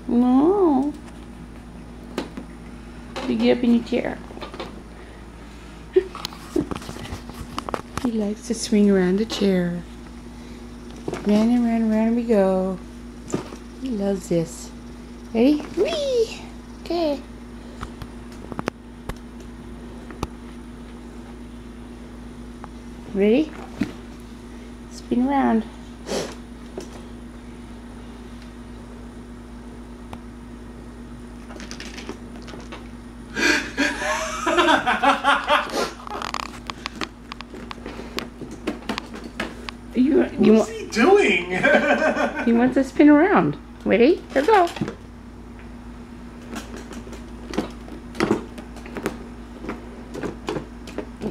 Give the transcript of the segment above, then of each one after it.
No. You get up in your chair. He likes to swing around the chair. Round and round and round we go. He loves this. Ready? Whee! Okay. Ready? Spin around. What's he doing? He wants to spin around. Ready? Here we go.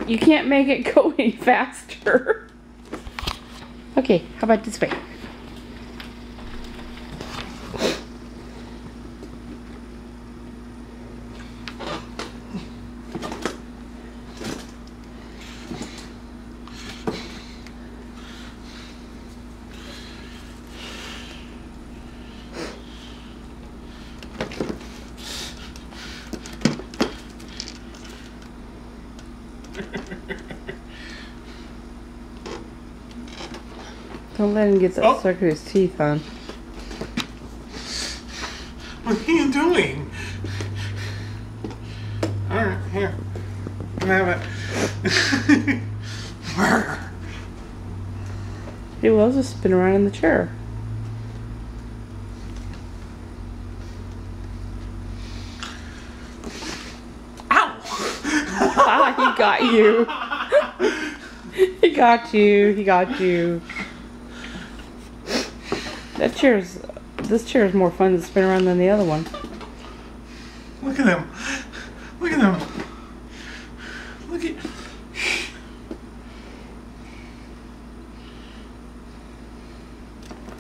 You can't make it go any faster. Okay, how about this way? Don't let him get that sucker his teeth on. What are you doing? Alright, here. You can have it. He will just spin around in the chair. Ow! Ah, he got you. He got you. He got you. This chair is more fun to spin around than the other one. Look at him. Look at him. Look at...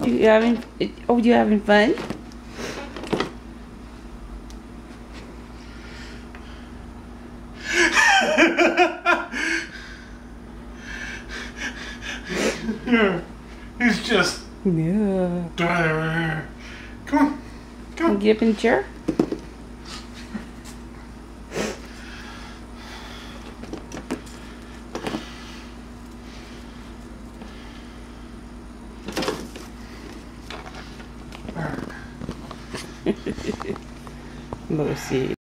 You having fun? He's just... Yeah. Come on. Come on. Get up in the chair. Lucy.